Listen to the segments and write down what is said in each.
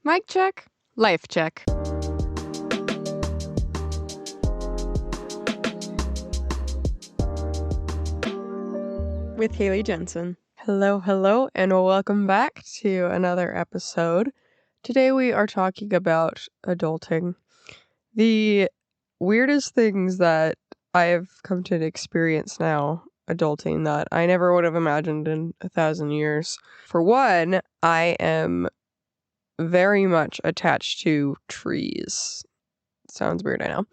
Mic check, life check. With Haley Jensen. Hello, and welcome back to another episode. Today we are talking about adulting. The weirdest things that I've come to experience now adulting that I never would have imagined in 1,000 years. For one, I am very much attached to trees. Sounds weird, I know.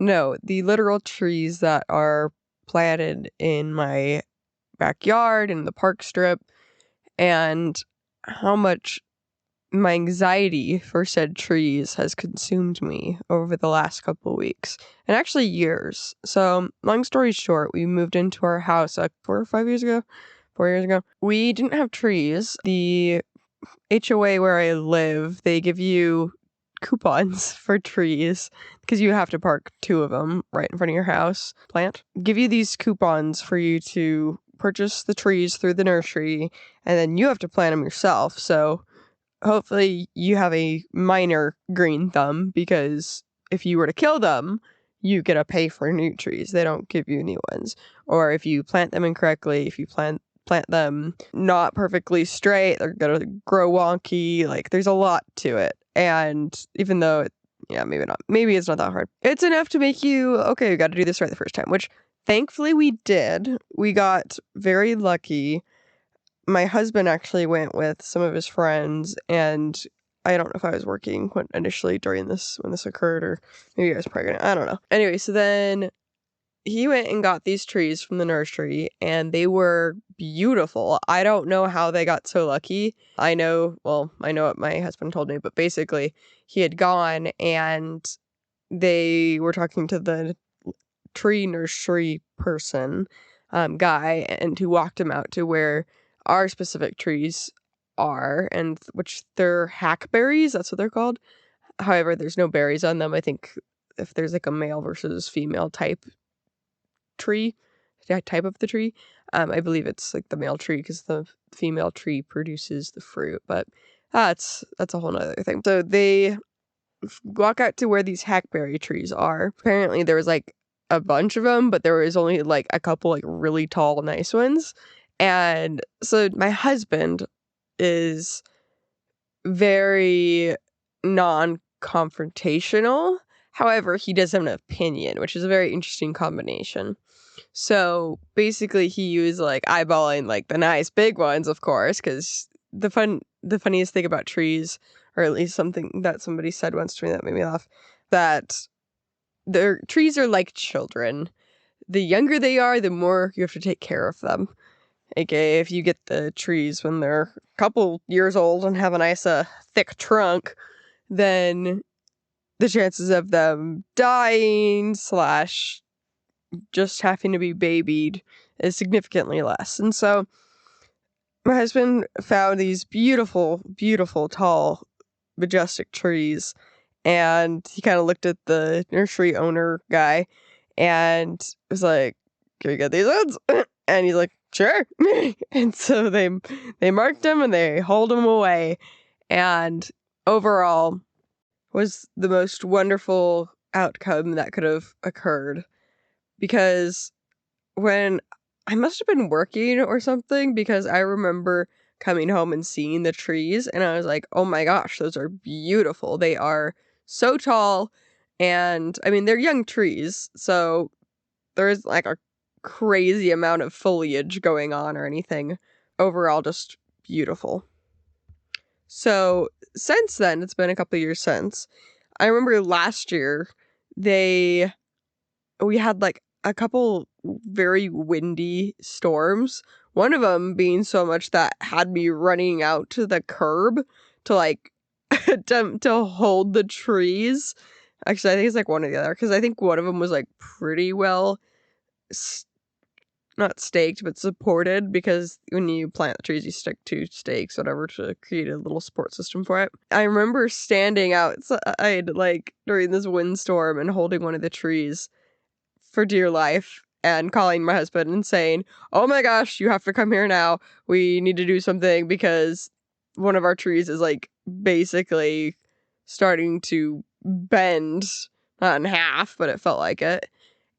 No, the literal trees that are planted in my backyard, in the park strip, and how much my anxiety for said trees has consumed me over the last couple of weeks, and actually years. So, long story short, we moved into our house 4 years ago. We didn't have trees. The HOA where I live, they give you coupons for trees because you have to park 2 of them right in front of your house. Give you these coupons for you to purchase the trees through the nursery, and then you have to plant them yourself. So hopefully you have a minor green thumb, because if you were to kill them, you get to pay for new trees. They don't give you new ones. Or if you plant them incorrectly, if you plant them not perfectly straight, they're gonna grow wonky. Like, there's a lot to it. And even though maybe it's not that hard, it's enough to make you, okay, you got to do this right the first time, which thankfully we did. We got very lucky. My husband actually went with some of his friends, and I don't know if I was working initially when this occurred, or maybe I was pregnant. I don't know. Anyway, so then he went and got these trees from the nursery, and they were beautiful. I don't know how they got so lucky. I know what my husband told me, but basically he had gone and they were talking to the tree nursery person, guy, and who walked him out to where our specific trees are, and which they're hackberries, that's what they're called. However, there's no berries on them. I think if there's like a male versus female type of the tree, I believe it's like the male tree, because the female tree produces the fruit, but that's a whole nother thing. So they walk out to where these hackberry trees are. Apparently there was like a bunch of them, but there was only like a couple like really tall, nice ones. And so my husband is very non-confrontational. However, he does have an opinion, which is a very interesting combination. So basically he was like eyeballing like the nice big ones, of course, because the funniest thing about trees, or at least something that somebody said once to me that made me laugh, that their trees are like children. The younger they are, the more you have to take care of them. AKA, if you get the trees when they're a couple years old and have a nice thick trunk, then the chances of them dying / just having to be babied is significantly less. And so my husband found these beautiful, beautiful, tall, majestic trees, and he kind of looked at the nursery owner guy and was like, "Can we get these ones?" And he's like, "Sure." And so they marked them and they hauled them away, and overall was the most wonderful outcome that could have occurred. Because when I must have been working or something, because I remember coming home and seeing the trees, and I was like, oh my gosh, those are beautiful. They are so tall, and I mean, they're young trees, so there's like a crazy amount of foliage going on or anything. Overall, just beautiful. So since then, it's been a couple years since. I remember last year, we had like a couple very windy storms. One of them being so much that had me running out to the curb to like attempt to hold the trees. Actually, I think it's like one or the other, because I think one of them was like pretty well not staked, but supported, because when you plant the trees, you stick 2 stakes, whatever, to create a little support system for it. I remember standing outside like during this windstorm and holding one of the trees for dear life, and calling my husband and saying, "Oh my gosh, you have to come here now. We need to do something, because one of our trees is like basically starting to bend, not in half, but it felt like it.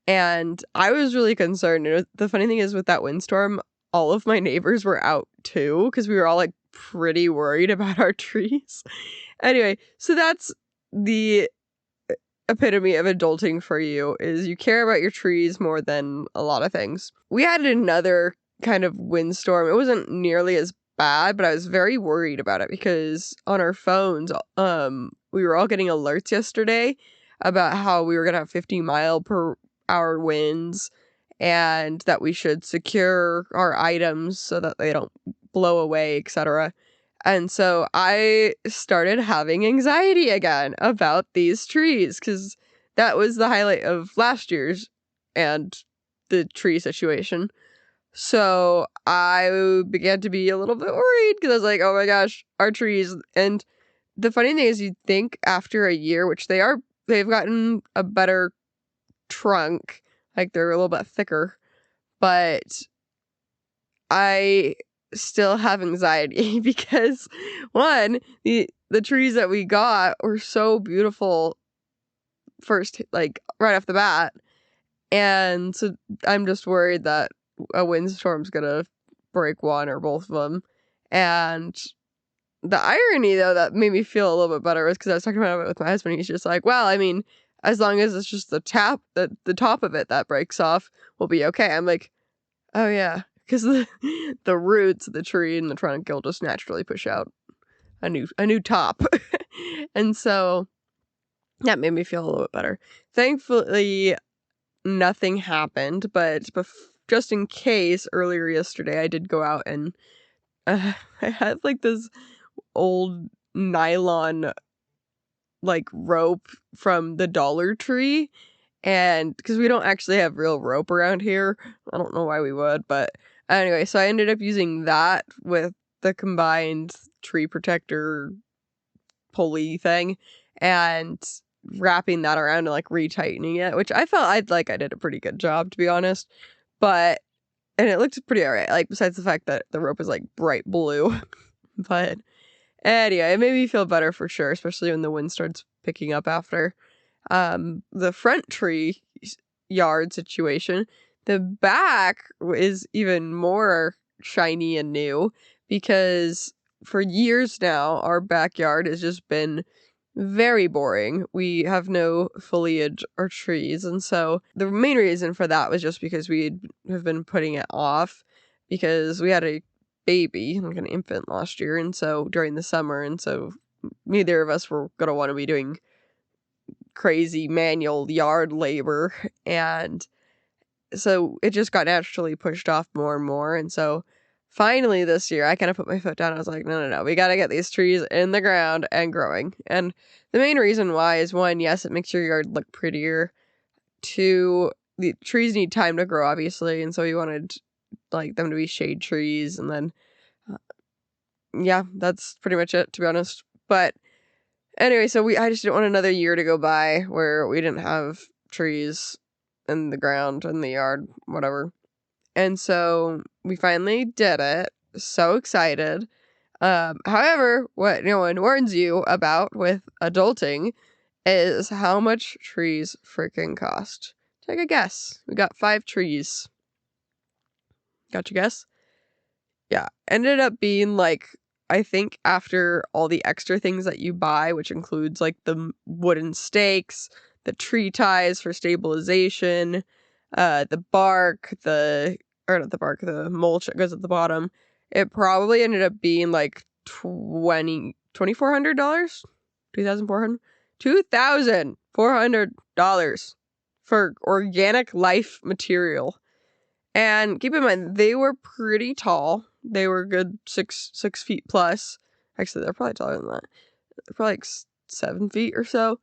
And I was really concerned. The funny thing is, with that windstorm, all of my neighbors were out too, because we were all like pretty worried about our trees. Anyway, so that's the epitome of adulting for you, is you care about your trees more than a lot of things. We had another kind of windstorm. It wasn't nearly as bad, but I was very worried about it because on our phones, we were all getting alerts yesterday about how we were gonna have 50-mile-per-hour winds and that we should secure our items so that they don't blow away, etc. And so I started having anxiety again about these trees, because that was the highlight of last year's and the tree situation. So I began to be a little bit worried because I was like, oh my gosh, our trees. And the funny thing is, you'd think after a year, which they've gotten a better trunk, like they're a little bit thicker, but I still have anxiety because, one, the trees that we got were so beautiful first, like right off the bat, and so I'm just worried that a windstorm's gonna break one or both of them. And the irony, though, that made me feel a little bit better was because I was talking about it with my husband. He's just like, well, I mean, as long as it's just the top of it that breaks off, we'll be okay. I'm like, oh yeah, because the roots of the tree and the trunk will just naturally push out a new top. And so that made me feel a little bit better. Thankfully, nothing happened, but just in case, earlier yesterday I did go out and I had like this old nylon like rope from the Dollar Tree, and because we don't actually have real rope around here, I don't know why we would, but anyway, so I ended up using that with the combined tree protector pulley thing and wrapping that around and like retightening it, which I felt I did a pretty good job, to be honest. But and it looked pretty alright, like besides the fact that the rope is like bright blue. But anyway, it made me feel better for sure, especially when the wind starts picking up after. The front tree yard situation, the back is even more shiny and new because for years now, our backyard has just been very boring. We have no foliage or trees, and so the main reason for that was just because we have been putting it off because we had a baby, like an infant, last year, and so during the summer, and so neither of us were gonna want to be doing crazy manual yard labor, and so it just got naturally pushed off more and more. And so finally this year I kind of put my foot down. I was like, no, we gotta get these trees in the ground and growing. And the main reason why is, one, yes, it makes your yard look prettier. Two, the trees need time to grow, obviously, and so we wanted like them to be shade trees. And then yeah, that's pretty much it, to be honest. But anyway, so I just didn't want another year to go by where we didn't have trees in the ground, in the yard, whatever. And so we finally did it. So excited. However, what no one warns you about with adulting is how much trees freaking cost. Take a guess. We got 5 trees. Got your guess? Yeah. Ended up being like, I think after all the extra things that you buy, which includes like the wooden stakes, the tree ties for stabilization, the bark, the mulch that goes at the bottom, it probably ended up being like $2,400, $2,400 for organic life material. And keep in mind, they were pretty tall. They were good 6 feet plus. Actually, they're probably taller than that. They're probably like 7 feet or so.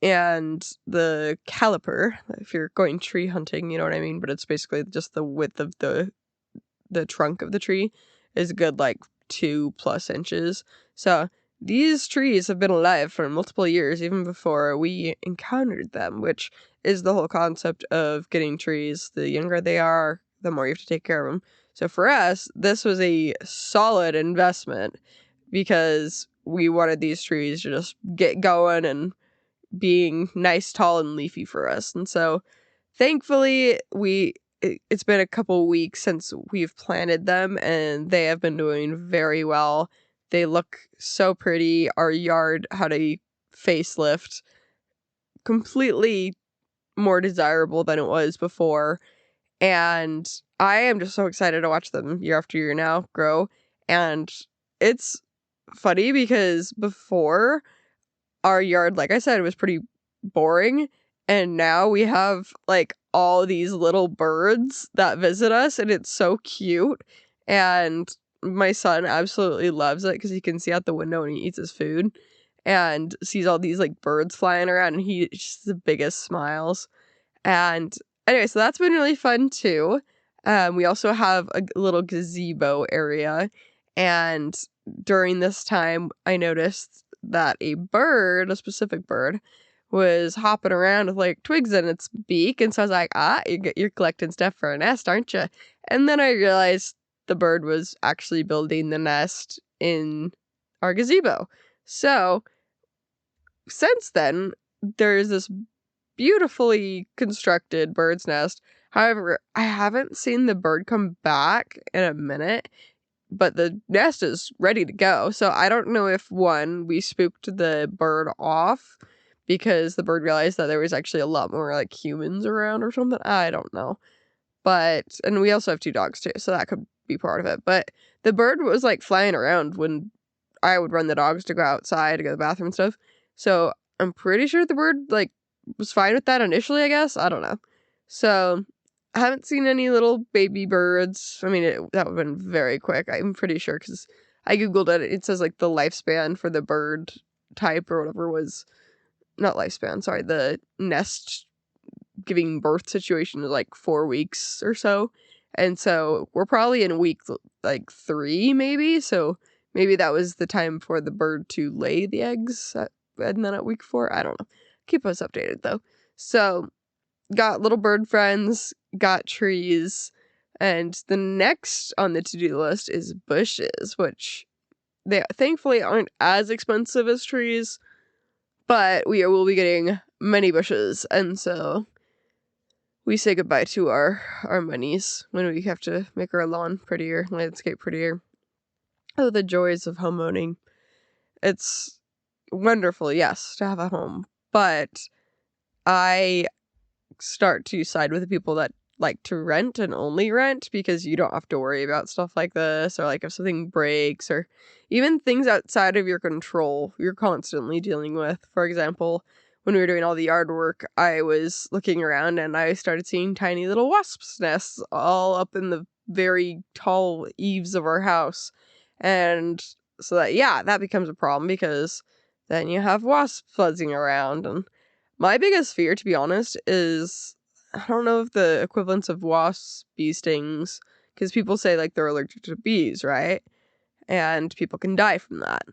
And the caliper, if you're going tree hunting, you know what I mean? But it's basically just the width of the trunk of the tree is good like 2+ inches. So these trees have been alive for multiple years, even before we encountered them, which is the whole concept of getting trees. The younger they are, the more you have to take care of them. So for us, this was a solid investment. because we wanted these trees to just get going and being nice, tall, and leafy for us. And so thankfully, it's been a couple weeks since we've planted them, and they have been doing very well. They look so pretty. Our yard had a facelift, completely more desirable than it was before. And I am just so excited to watch them year after year now grow. And it's funny because before, our yard, like I said, was pretty boring. And now we have like all these little birds that visit us, and it's so cute. And my son absolutely loves it because he can see out the window when he eats his food and sees all these like birds flying around, and he's just the biggest smiles. And anyway, so that's been really fun too. We also have a little gazebo area, and during this time, I noticed that a specific bird, was hopping around with like twigs in its beak, and so I was like, you're collecting stuff for a nest, aren't you? And then I realized the bird was actually building the nest in our gazebo. So since then, there's this beautifully constructed bird's nest. However, I haven't seen the bird come back in a minute, but the nest is ready to go. So I don't know if, one, we spooked the bird off because the bird realized that there was actually a lot more like humans around or something. I don't know. But, and we also have 2 dogs too, so that could be part of it. But the bird was like flying around when I would run the dogs to go outside to go to the bathroom and stuff. So I'm pretty sure the bird like was fine with that initially, I guess. I don't know. So I haven't seen any little baby birds. I mean, that would have been very quick, I'm pretty sure, because I googled it. It says like the lifespan for the bird type or whatever was, not lifespan, sorry, the nest giving birth situation is like 4 weeks or so. And so we're probably in week like 3 maybe. So maybe that was the time for the bird to lay the eggs and then at week 4. I don't know. Keep us updated though. So got little bird friends, got trees, and the next on the to-do list is bushes, which they thankfully aren't as expensive as trees, but we will be getting many bushes, and so we say goodbye to our monies when we have to make our lawn prettier, landscape prettier. Oh, the joys of homeowning. It's wonderful, yes, to have a home, but I start to side with the people that like to rent and only rent, because you don't have to worry about stuff like this, or like if something breaks, or even things outside of your control you're constantly dealing with. For example, when we were doing all the yard work, I was looking around and I started seeing tiny little wasps nests all up in the very tall eaves of our house. And so that becomes a problem, because then you have wasps buzzing around. And my biggest fear, to be honest, is, I don't know if the equivalence of wasps, bee stings, because people say like they're allergic to bees, right? And people can die from that.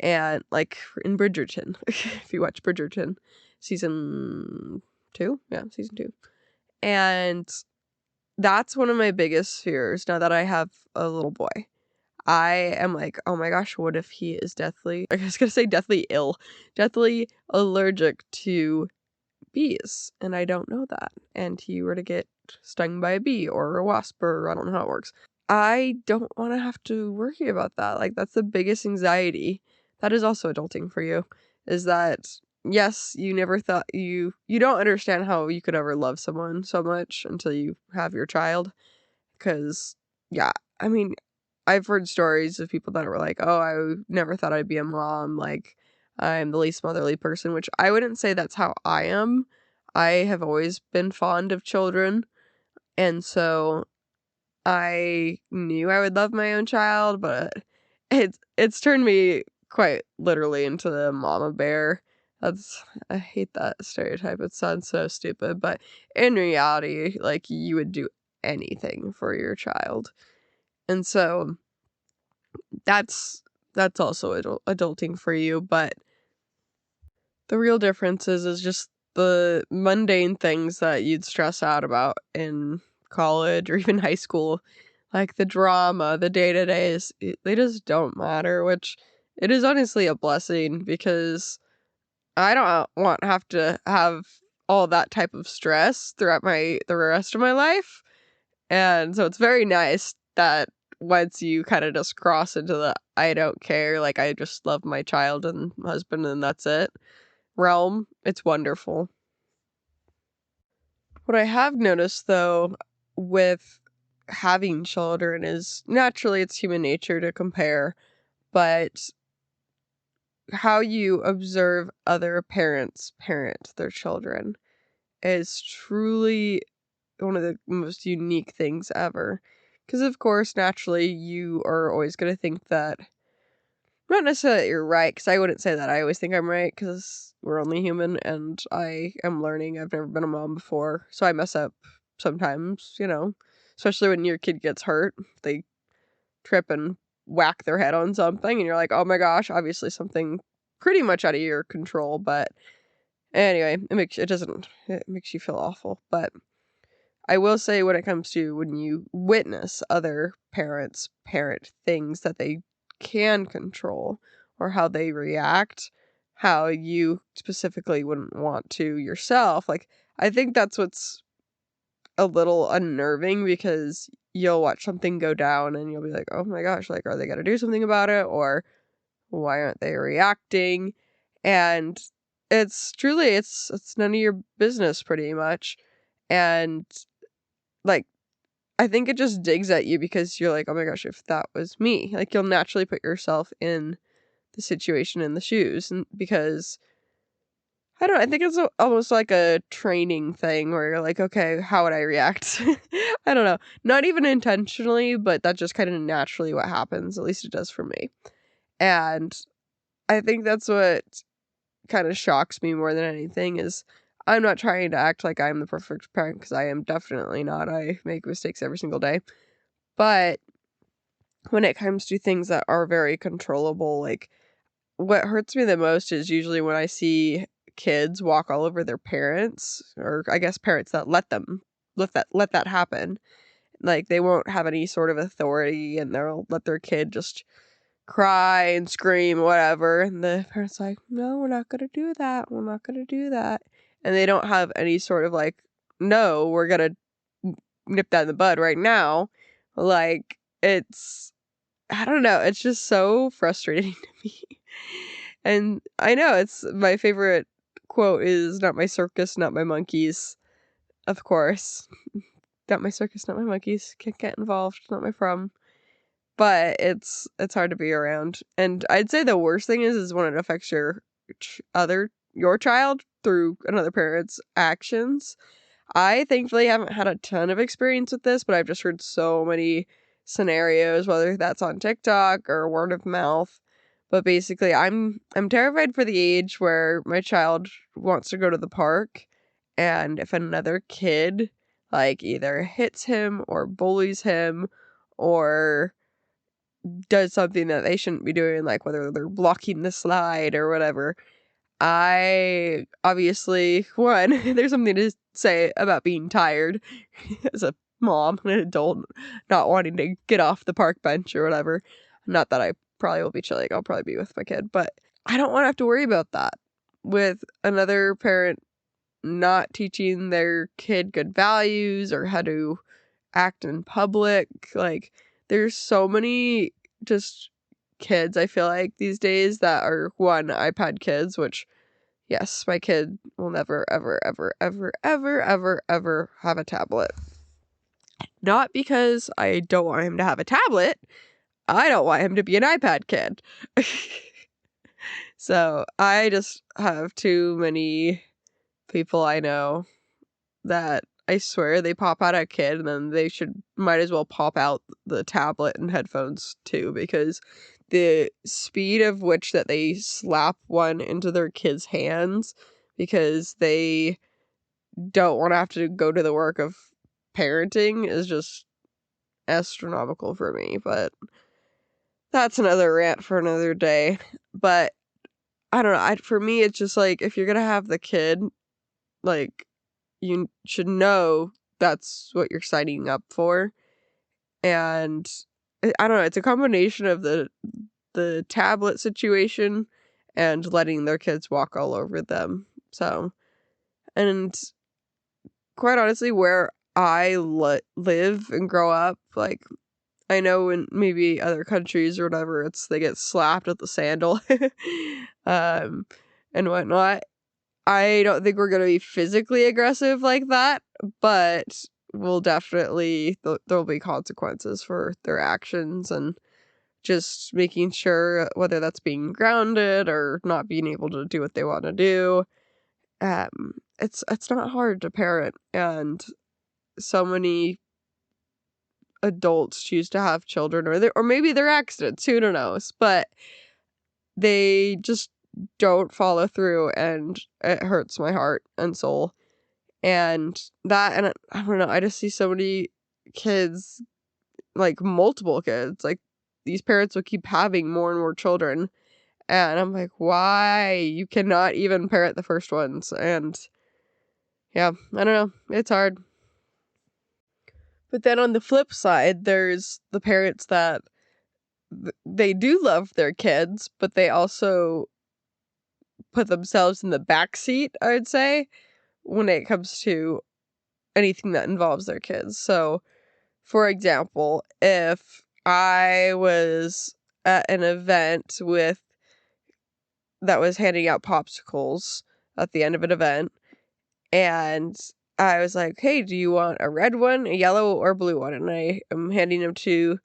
And like in Bridgerton, if you watch Bridgerton, season 2, season 2. And that's one of my biggest fears now that I have a little boy. I am like, oh my gosh, what if he is I was gonna say deathly ill, deathly allergic to bees, and I don't know that, and he were to get stung by a bee or a wasp, or I don't know how it works. I don't want to have to worry about that. Like, that's the biggest anxiety. That is also adulting for you, is that, yes, you never thought you don't understand how you could ever love someone so much until you have your child. Because, yeah, I mean, I've heard stories of people that were like, oh, I never thought I'd be a mom. Like, I'm the least motherly person, which I wouldn't say that's how I am. I have always been fond of children. And so I knew I would love my own child, but it's turned me quite literally into the mama bear. I hate that stereotype. It sounds so stupid, but in reality, like, you would do anything for your child. And so that's also adulting for you, but the real difference is just the mundane things that you'd stress out about in college or even high school, like the drama, the day-to-days, they just don't matter, which it is honestly a blessing because I don't want to have all that type of stress throughout the rest of my life. And so it's very nice that once you kind of just cross into the I don't care, like I just love my child and husband and that's it realm, it's wonderful. What I have noticed though with having children is naturally it's human nature to compare, but how you observe other parents parent their children is truly one of the most unique things ever. Because, of course, naturally, you are always going to think that, not necessarily that you're right, because I wouldn't say that. I always think I'm right, because we're only human, and I am learning. I've never been a mom before, so I mess up sometimes, especially when your kid gets hurt. They trip and whack their head on something, and you're like, oh my gosh, obviously something pretty much out of your control, but anyway, it makes you feel awful, but I will say when it comes to when you witness other parents parent things that they can control or how they react, how you specifically wouldn't want to yourself, like, I think that's what's a little unnerving because you'll watch something go down and you'll be like, oh my gosh, like, are they going to do something about it? Or why aren't they reacting? And it's none of your business pretty much. And like, I think it just digs at you because you're like, oh my gosh, if that was me, like, you'll naturally put yourself in the situation, in the shoes. And because I don't know, I think it's almost like a training thing where you're like, okay, how would I react? I don't know. Not even intentionally, but that's just kind of naturally what happens. At least it does for me. And I think that's what kind of shocks me more than anything is I'm not trying to act like I'm the perfect parent because I am definitely not. I make mistakes every single day. But when it comes to things that are very controllable, like what hurts me the most is usually when I see kids walk all over their parents, or I guess parents that let that happen. Like they won't have any sort of authority and they'll let their kid just cry and scream, whatever. And the parents like, no, we're not gonna do that. We're not gonna do that. And they don't have any sort of like, no, we're gonna nip that in the bud right now. Like I don't know, it's just so frustrating to me. And I know it's my favorite quote is not my circus, not my monkeys. Of course. Not my circus, not my monkeys. Can't get involved, not my problem. But it's hard to be around. And I'd say the worst thing is when it affects your child through another parent's actions. I thankfully haven't had a ton of experience with this, but I've just heard so many scenarios, whether that's on TikTok or word of mouth. But basically, I'm terrified for the age where my child wants to go to the park, and if another kid like either hits him or bullies him or does something that they shouldn't be doing, like whether they're blocking the slide or whatever, I obviously, one, there's something to say about being tired as a mom, an adult, not wanting to get off the park bench or whatever. Not that I probably will be chilling. I'll probably be with my kid, but I don't want to have to worry about that with another parent not teaching their kid good values or how to act in public. Like, there's so many just kids, I feel like, these days that are, one, iPad kids, which, yes, my kid will never, ever, ever, ever, ever, ever, ever have a tablet. Not because I don't want him to have a tablet. I don't want him to be an iPad kid. So I just have too many people I know that I swear they pop out a kid and then they might as well pop out the tablet and headphones too, because the speed of which that they slap one into their kids' hands because they don't want to have to go to the work of parenting is just astronomical for me. But that's another rant for another day. But I don't know. For me, it's just like, if you're gonna have the kid, like, you should know that's what you're signing up for. And I don't know, it's a combination of the tablet situation and letting their kids walk all over them. So, and quite honestly, where I live and grow up, like, I know in maybe other countries or whatever, they get slapped with the sandal, um, and whatnot. I don't think we're gonna be physically aggressive like that, but we'll definitely there'll be consequences for their actions, and just making sure whether that's being grounded or not being able to do what they want to do. It's not hard to parent, and so many adults choose to have children, or maybe they're accidents, who knows, but they just don't follow through, and it hurts my heart and soul. And I don't know, I just see so many kids, like multiple kids, like these parents will keep having more and more children, and I'm like, why? You cannot even parent the first ones. And yeah, I don't know, it's hard. But then on the flip side, there's the parents that they do love their kids, but they also put themselves in the back seat, I would say, when it comes to anything that involves their kids. So, for example, if I was at an event that was handing out popsicles at the end of an event, and I was like, hey, do you want a red one, a yellow, or blue one? And I am handing them to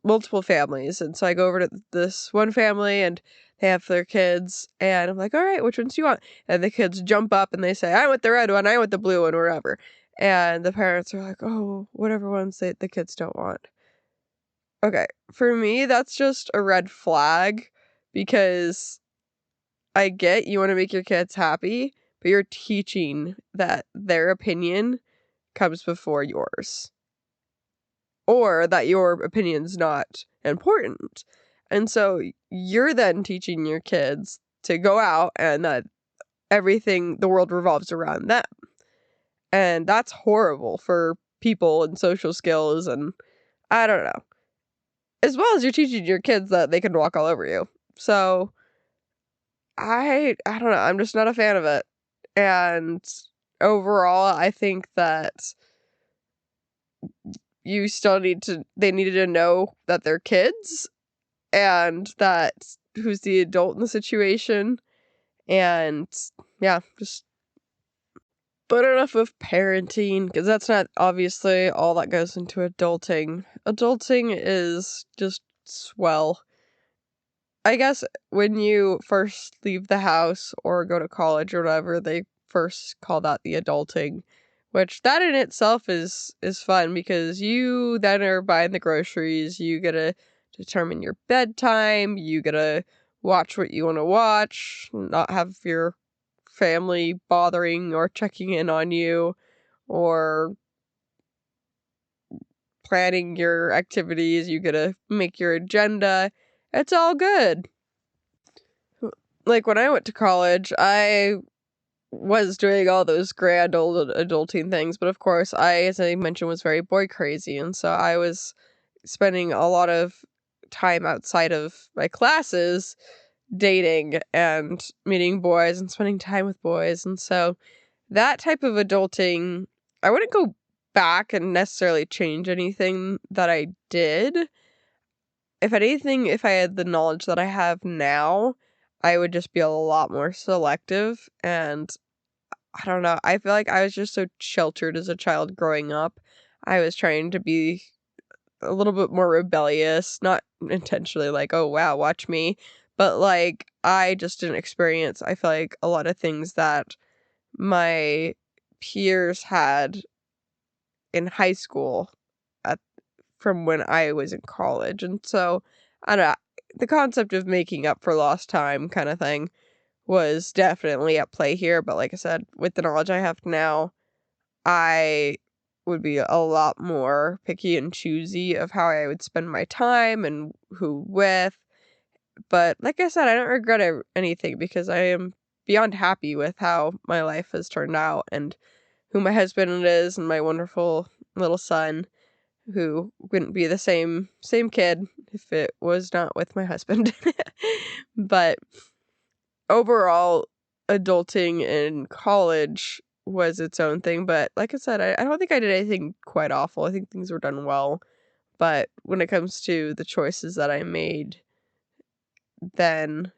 multiple families. And so I go over to this one family, and they have their kids, and I'm like, all right, which ones do you want? And the kids jump up and they say, I want the red one, I want the blue one, wherever. And the parents are like, oh, whatever ones the kids don't want. Okay, for me, that's just a red flag, because I get you want to make your kids happy, but you're teaching that their opinion comes before yours, or that your opinion's not important. And so you're then teaching your kids to go out and that the world revolves around them. And that's horrible for people and social skills, and I don't know. As well as you're teaching your kids that they can walk all over you. So I don't know, I'm just not a fan of it. And overall, I think that they needed to know that they're kids, and that who's the adult in the situation. And yeah, just, but enough of parenting, because that's not obviously all that goes into adulting. Adulting is just swell. I guess when you first leave the house or go to college or whatever, they first call that the adulting, which that in itself is fun, because you then are buying the groceries, you gotta determine your bedtime, you gotta watch what you want to watch, not have your family bothering or checking in on you, or planning your activities, you gotta make your agenda. It's all good. Like, when I went to college, I was doing all those grand old adulting things, but of course, as I mentioned, was very boy crazy, and so I was spending a lot of time outside of my classes dating and meeting boys and spending time with boys. And so that type of adulting, I wouldn't go back and necessarily change anything that I did. If anything, if I had the knowledge that I have now, I would just be a lot more selective. And I don't know, I feel like I was just so sheltered as a child growing up. I was trying to be a little bit more rebellious, not intentionally like, oh wow, watch me, but like, I just didn't experience, I feel like, a lot of things that my peers had in high school at from when I was in college. And so, I don't know, the concept of making up for lost time kind of thing was definitely at play here. But like I said, with the knowledge I have now, I would be a lot more picky and choosy of how I would spend my time and who with. But like I said, I don't regret anything, because I am beyond happy with how my life has turned out, and who my husband is, and my wonderful little son. who wouldn't be the same kid if it was not with my husband. But overall, adulting in college was its own thing. But like I said, I don't think I did anything quite awful. I think things were done well. But when it comes to the choices that I made, then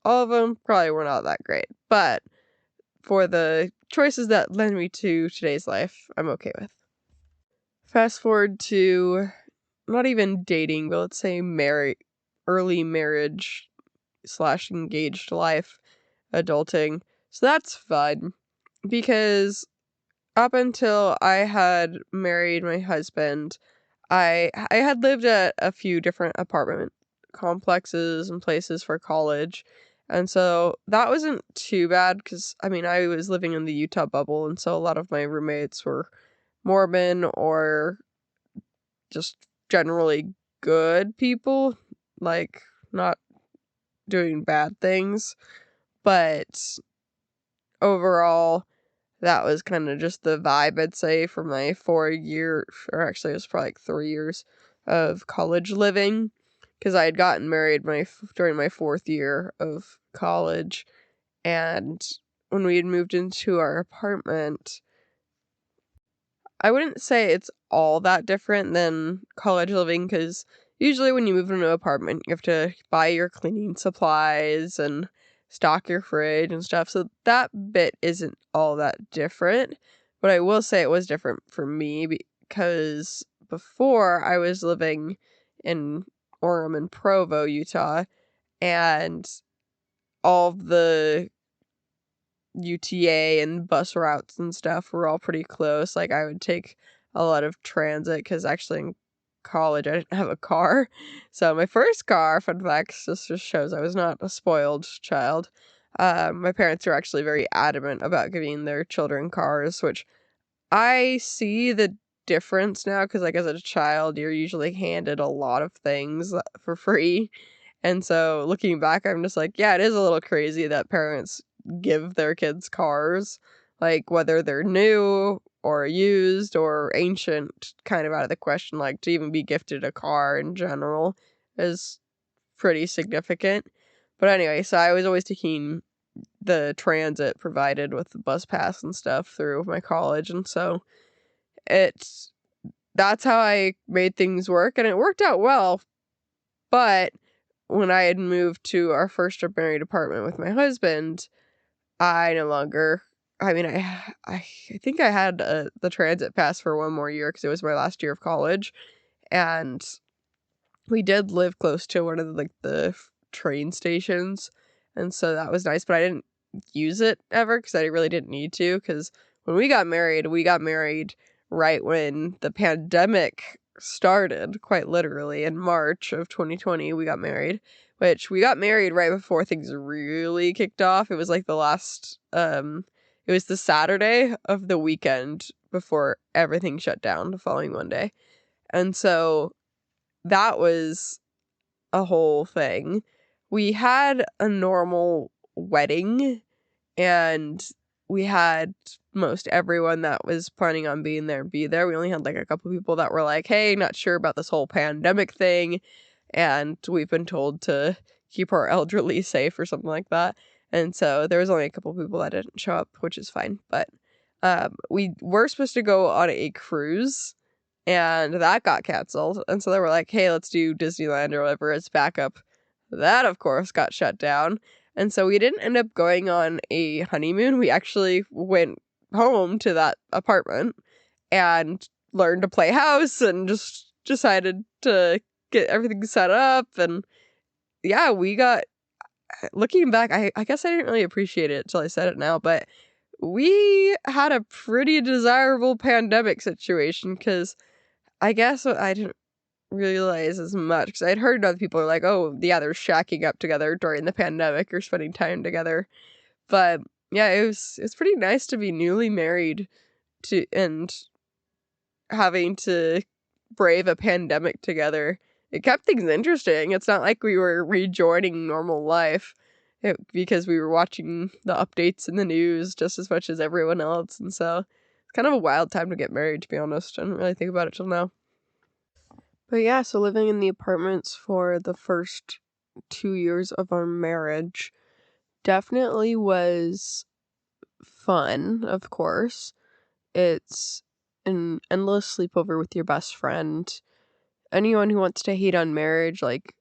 all of them probably were not that great. But for the choices that led me to today's life, I'm okay with. Fast forward to not even dating, but let's say early marriage / engaged life, adulting. So that's fun because up until I had married my husband, I had lived at a few different apartment complexes and places for college. And so that wasn't too bad because, I mean, I was living in the Utah bubble, and so a lot of my roommates were Mormon or just generally good people, like not doing bad things. But overall, that was kind of just the vibe, I'd say, for my 4 year, or actually it was probably like 3 years of college living, because I had gotten married during my 4th year of college, and when we had moved into our apartment, I wouldn't say it's all that different than college living, because usually when you move into an apartment, you have to buy your cleaning supplies and stock your fridge and stuff, so that bit isn't all that different. But I will say it was different for me, because before I was living in Orem and Provo, Utah, and all of the UTA and bus routes and stuff were all pretty close. Like, I would take a lot of transit because actually in college I didn't have a car. So my first car, fun fact, this just shows I was not a spoiled child. My parents were actually very adamant about giving their children cars, which I see the difference now because, like, as a child, you're usually handed a lot of things for free. And so looking back, I'm just like, yeah, it is a little crazy that parents give their kids cars, like whether they're new or used or ancient, kind of out of the question. Like, to even be gifted a car in general is pretty significant. But anyway, so I was always taking the transit provided with the bus pass and stuff through my college, and so that's how I made things work, and it worked out well. But when I had moved to our first married apartment with my husband, I no longer. I mean, I think I had the transit pass for one more year because it was my last year of college, and we did live close to one of the train stations, and so that was nice. But I didn't use it ever because I really didn't need to. Because when we got married right when the pandemic started, quite literally in March of 2020. We got married, which we got married right before things really kicked off. It was like it was the Saturday of the weekend before everything shut down the following Monday. And so that was a whole thing. We had a normal wedding, and we had most everyone that was planning on being there be there. We only had like a couple people that were like, hey, not sure about this whole pandemic thing, and we've been told to keep our elderly safe or something like that. And so there was only a couple people that didn't show up, which is fine. But we were supposed to go on a cruise, and that got canceled. And so they were like, hey, let's do Disneyland or whatever as backup. That, of course, got shut down. And so we didn't end up going on a honeymoon. We actually went home to that apartment and learned to play house and just decided to get everything set up. And yeah, looking back, I guess I didn't really appreciate it until I said it now, but we had a pretty desirable pandemic situation because I guess what I didn't realize as much, because I'd heard other people are like, oh, yeah, they're shacking up together during the pandemic or spending time together. But yeah, it's pretty nice to be newly married and having to brave a pandemic together. It kept things interesting. It's not like we were rejoining normal life because we were watching the updates in the news just as much as everyone else. And so it's kind of a wild time to get married, to be honest. I didn't really think about it till now. But yeah, so living in the apartments for the first 2 years of our marriage definitely was fun, of course. It's an endless sleepover with your best friend. Anyone who wants to hate on marriage, like,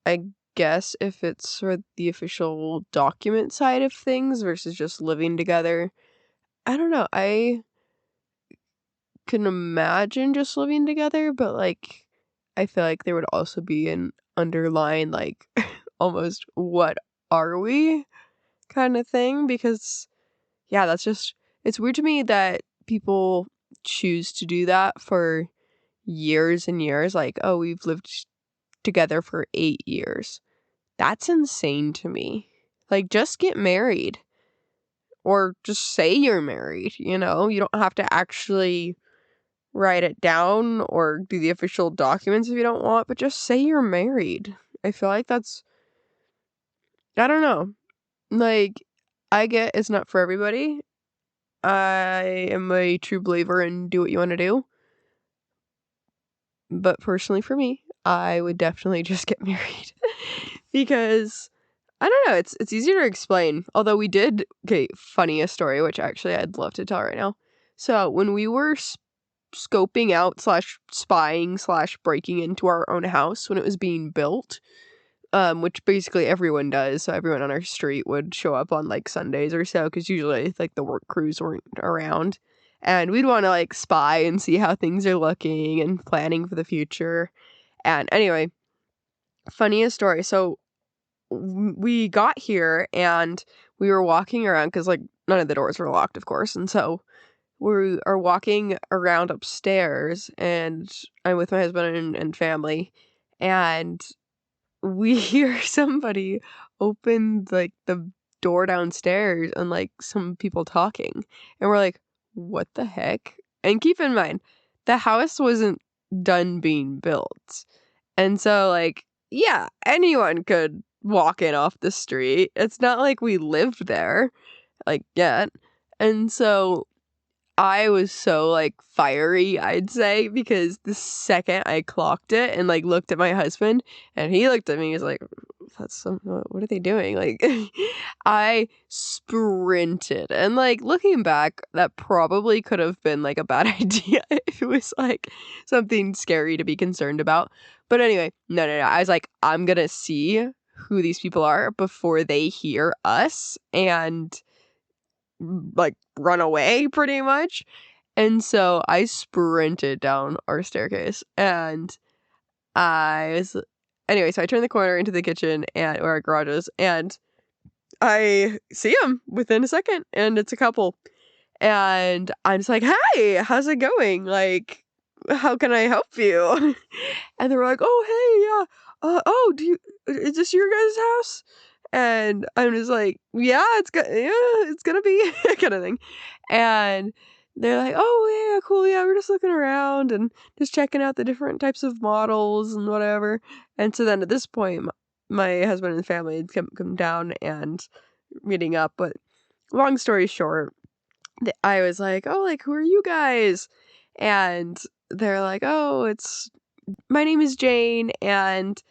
I guess if it's for the official document side of things versus just living together, I don't know. I can imagine just living together, but like, I feel like there would also be an underlying, like, almost what are we kind of thing, because yeah, it's weird to me that people choose to do that for years and years. Like, oh, we've lived together for 8 years. That's insane to me. Like, just get married or just say you're married, you know? You don't have to actually write it down or do the official documents if you don't want, but just say you're married. I feel like I don't know. Like, I get it's not for everybody. I am a true believer in do what you want to do. But personally for me, I would definitely just get married because I don't know, it's easier to explain. Although okay, funniest story, which actually I'd love to tell right now. So when we were scoping out slash spying slash breaking into our own house when it was being built, which basically everyone does. So everyone on our street would show up on like Sundays or so, because usually like the work crews weren't around. And we'd want to like spy and see how things are looking and planning for the future. And anyway, funniest story. So we got here and we were walking around because like none of the doors were locked, of course. And so we are walking around upstairs and I'm with my husband and family. And we hear somebody open like the door downstairs and like some people talking, and we're like, what the heck? And keep in mind, the house wasn't done being built, and so like, yeah, anyone could walk in off the street. It's not like we lived there like yet. And so I was so like fiery, I'd say, because the second I clocked it and like looked at my husband and he looked at me, he's like, what are they doing? Like, I sprinted, and like looking back, that probably could have been like a bad idea if it was like something scary to be concerned about. But anyway, no. I was like, I'm gonna see who these people are before they hear us and like run away pretty much. And so I sprinted down our staircase and I was anyway, so I turned the corner into the kitchen and where our garage is, and I see him within a second, and it's a couple. And I'm just like, "Hi, how's it going? Like, how can I help you?" And they were like, "Oh, hey, yeah. Oh, is this your guys' house?" And I'm just like, "Yeah, it's gonna be," kind of thing. And they're like, "Oh, yeah, cool. Yeah, we're just looking around and just checking out the different types of models and whatever." And so then at this point, my husband and family had come down and meeting up. But long story short, I was like, "Oh, like, who are you guys?" And they're like, "Oh, my name is Jane and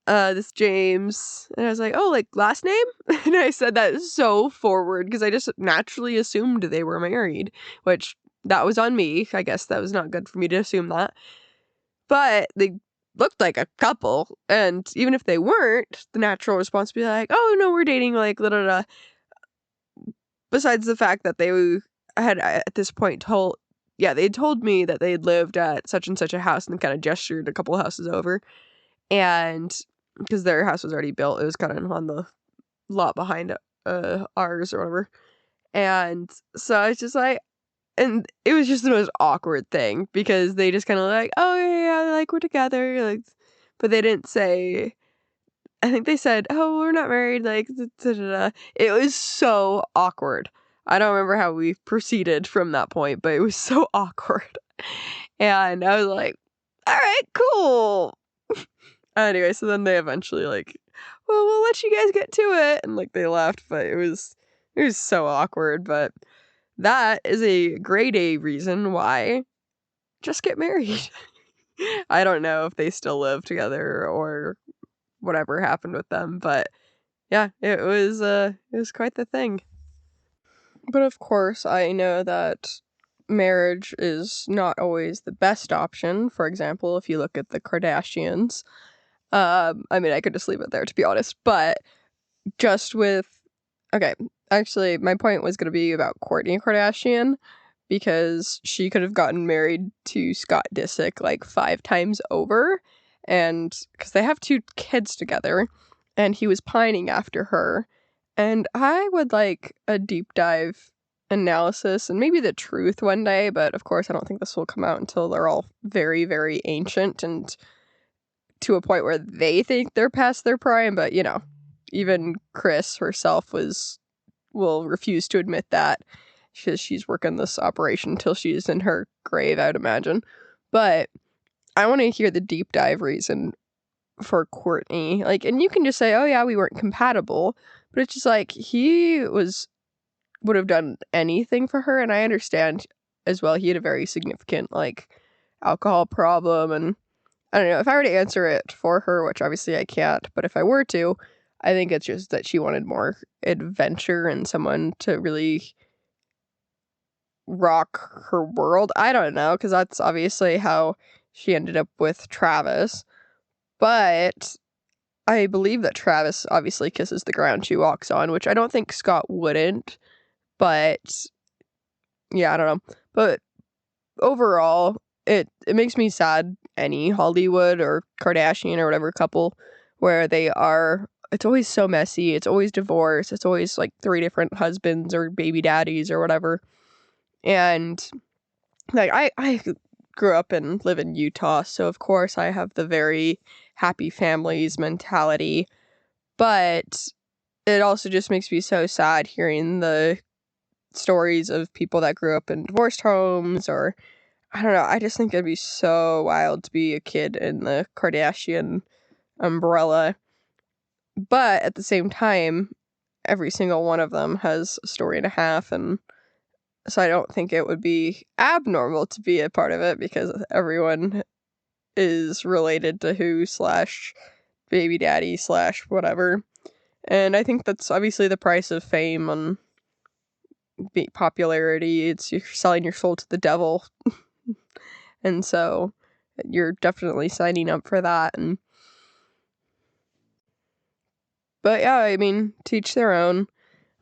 this James." And I was like, "Oh, like last name?" And I said that so forward because I just naturally assumed they were married, which that was on me. I guess that was not good for me to assume that. But they looked like a couple, and even if they weren't, the natural response would be like, "Oh, no, we're dating," like, da da da. Besides the fact that they had at this point they told me that they had lived at such and such a house and kind of gestured a couple houses over. And because their house was already built, it was kind of on the lot behind ours or whatever. And so I was just like, and it was just the most awkward thing because they just kind of like, "Oh yeah, like we're together," like, but they didn't say. I think they said, "Oh, we're not married." Like, da, da, da, da. It was so awkward. I don't remember how we proceeded from that point, but it was so awkward. And I was like, "All right, cool." Anyway, so then they eventually like, "Well, we'll let you guys get to it," and like they left, but it was so awkward. But that is a grade A reason why just get married. I don't know if they still live together or whatever happened with them, but yeah, it was quite the thing. But of course, I know that marriage is not always the best option. For example, if you look at the Kardashians, I mean, I could just leave it there, to be honest, but just with, okay, actually, my point was going to be about Kourtney Kardashian, because she could have gotten married to Scott Disick like 5 times over, and because they have 2 kids together, and he was pining after her. And I would like a deep dive analysis and maybe the truth one day, but of course I don't think this will come out until they're all very, very ancient and to a point where they think they're past their prime. But even Kris herself will refuse to admit that, because she's working this operation until she's in her grave, I would imagine. But I want to hear the deep dive reason for Kourtney. Like, and you can just say, oh yeah, we weren't compatible, but it's just like, he would have done anything for her. And I understand as well, he had a very significant like alcohol problem, and I don't know if I were to answer it for her, which obviously I can't, but if I were to, I think it's just that she wanted more adventure and someone to really rock her world. I don't know, because that's obviously how she ended up with Travis. But I believe that Travis obviously kisses the ground she walks on, which I don't think Scott wouldn't. But yeah, I don't know. But overall, it makes me sad, any Hollywood or Kardashian or whatever couple where it's always so messy. It's always divorce. It's always like 3 different husbands or baby daddies or whatever. And like I grew up and live in Utah, so of course I have the very happy families mentality. But it also just makes me so sad hearing the stories of people that grew up in divorced homes, or I don't know, I just think it'd be so wild to be a kid in the Kardashian umbrella. But at the same time, every single one of them has a story and a half, and so I don't think it would be abnormal to be a part of it, because everyone is related to who / baby daddy / whatever. And I think that's obviously the price of fame and popularity. It's you're selling your soul to the devil. And so you're definitely signing up for that. But yeah, I mean, to each their own.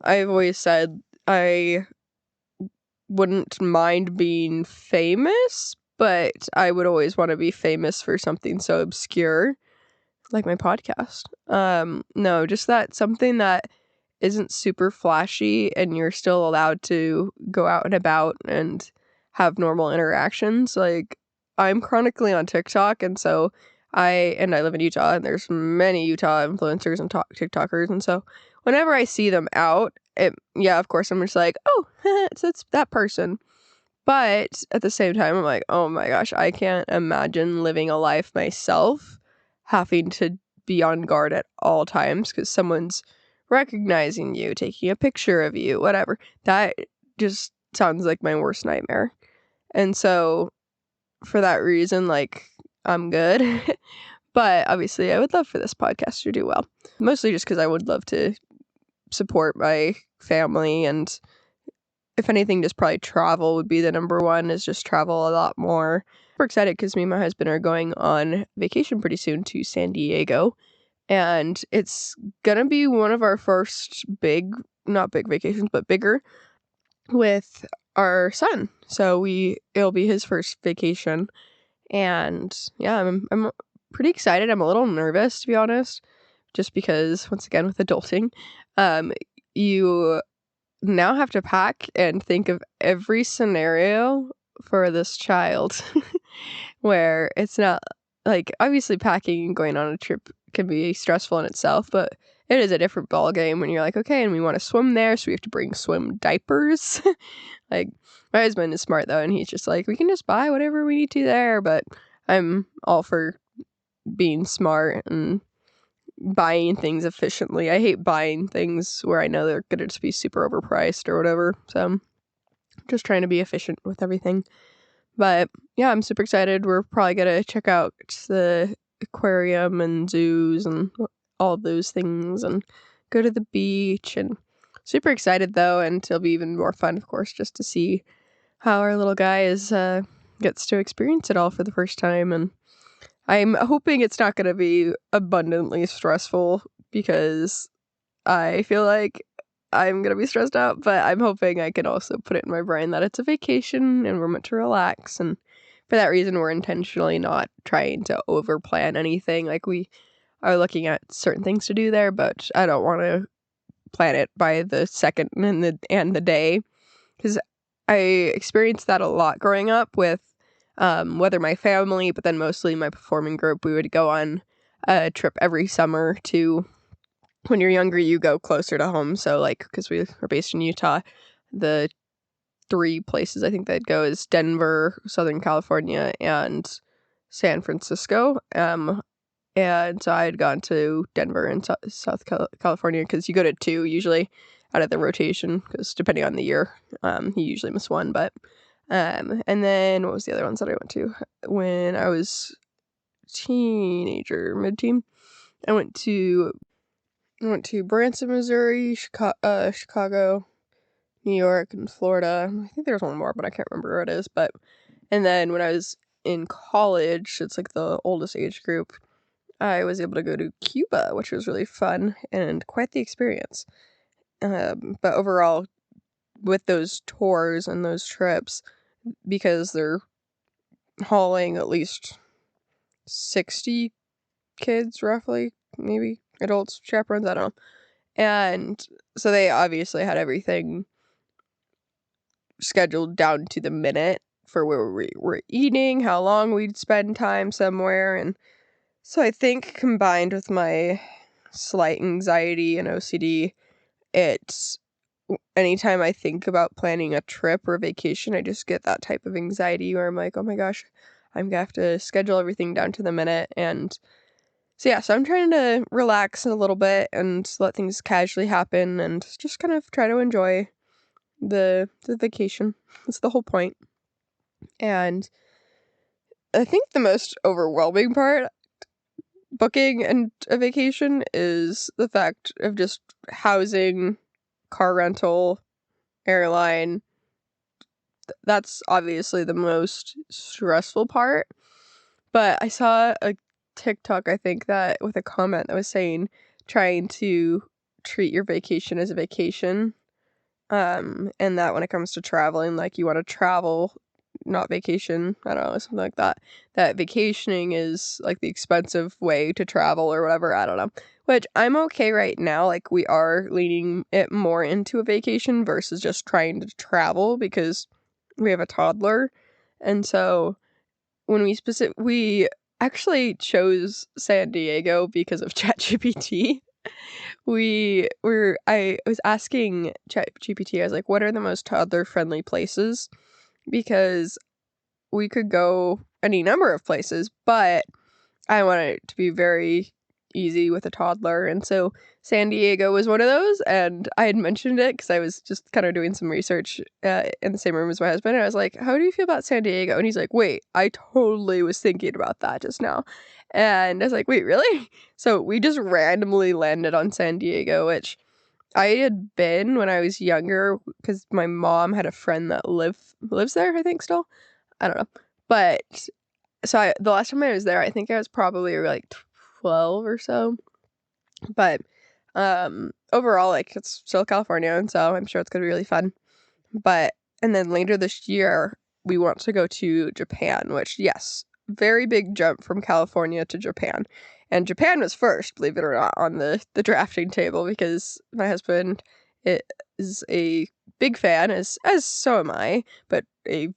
I've always said I wouldn't mind being famous, but I would always want to be famous for something so obscure, like my podcast. No, just that something that isn't super flashy and you're still allowed to go out and about and have normal interactions. Like, I'm chronically on TikTok, and so I live in Utah, and there's many Utah influencers and TikTokers, and so whenever I see them out, of course I'm just like, oh, it's that person. But at the same time, I'm like, oh my gosh, I can't imagine living a life myself having to be on guard at all times because someone's recognizing you, taking a picture of you, whatever. That just sounds like my worst nightmare. And so for that reason, like, I'm good. But obviously I would love for this podcast to do well. Mostly just because I would love to support my family, and if anything, just probably travel would be the number one, is just travel a lot more. We're excited because me and my husband are going on vacation pretty soon to San Diego, and it's gonna be one of our first not big vacations, but bigger, with our son. So it'll be his first vacation, and yeah, I'm pretty excited. I'm a little nervous, to be honest, just because, once again, with adulting, you now have to pack and think of every scenario for this child where it's not like, obviously packing and going on a trip can be stressful in itself, but it is a different ball game when you're like, okay, and we want to swim there, so we have to bring swim diapers. Like, my husband is smart though, and he's just like, we can just buy whatever we need to there. But I'm all for being smart and buying things efficiently. I hate buying things where I know they're gonna just be super overpriced or whatever. So I'm just trying to be efficient with everything. But yeah, I'm super excited. We're probably gonna check out the aquarium and zoos and all those things and go to the beach, and super excited though, and it'll be even more fun, of course, just to see how our little guy gets to experience it all for the first time. And I'm hoping it's not gonna be abundantly stressful, because I feel like I'm gonna be stressed out, but I'm hoping I can also put it in my brain that it's a vacation and we're meant to relax. And for that reason, we're intentionally not trying to over plan anything. Like, we are looking at certain things to do there, but I don't want to plan it by the second and the day, because I experienced that a lot growing up with whether my family, but then mostly my performing group. We would go on a trip every summer to, when you're younger, you go closer to home. So, like, because we are based in Utah, the 3 places I think they'd go is Denver, Southern California, and San Francisco. And so I had gone to Denver and South California, because you go to 2 usually out of the rotation, because depending on the year, you usually miss 1. But and then what was the other ones that I went to when I was mid-teen? I went to Branson, Missouri, Chicago, New York, and Florida. I think there's one more, but I can't remember where it is. And then when I was in college, it's like the oldest age group, I was able to go to Cuba, which was really fun and quite the experience. But overall, with those tours and those trips, because they're hauling at least 60 kids, roughly, maybe adults, chaperones, I don't know. And so they obviously had everything scheduled down to the minute for where we were eating, how long we'd spend time somewhere. And so I think, combined with my slight anxiety and OCD, it's anytime I think about planning a trip or vacation, I just get that type of anxiety where I'm like, oh my gosh, I'm gonna have to schedule everything down to the minute. And so yeah, so I'm trying to relax a little bit and let things casually happen and just kind of try to enjoy the vacation. That's the whole point. And I think the most overwhelming part, booking and a vacation, is the fact of just housing, car rental, airline. That's obviously the most stressful part. But I saw a TikTok, I think, that with a comment that was saying, trying to treat your vacation as a vacation. And that when it comes to traveling, like, you want to travel, not vacation. I don't know, something like that. That vacationing is like the expensive way to travel or whatever. I don't know. Which I'm okay right now. Like, we are leaning it more into a vacation versus just trying to travel, because we have a toddler. And so when we actually chose San Diego because of ChatGPT. I was asking ChatGPT, I was like, what are the most toddler friendly places? Because we could go any number of places, but I want it to be very easy with a toddler. And so San Diego was one of those. And I had mentioned it because I was just kind of doing some research in the same room as my husband. And I was like, how do you feel about San Diego? And he's like, wait, I totally was thinking about that just now. And I was like, wait, really? So we just randomly landed on San Diego, which I had been when I was younger because my mom had a friend that lives there, I think, still. I don't know. But so the last time I was there, I think I was probably like 12 or so. But overall, like, it's still California, and so I'm sure it's gonna be really fun. And then later this year, we want to go to Japan, which, yes, very big jump from California to Japan. And Japan was first, believe it or not, on the drafting table, because my husband is a big fan, as so am I, but a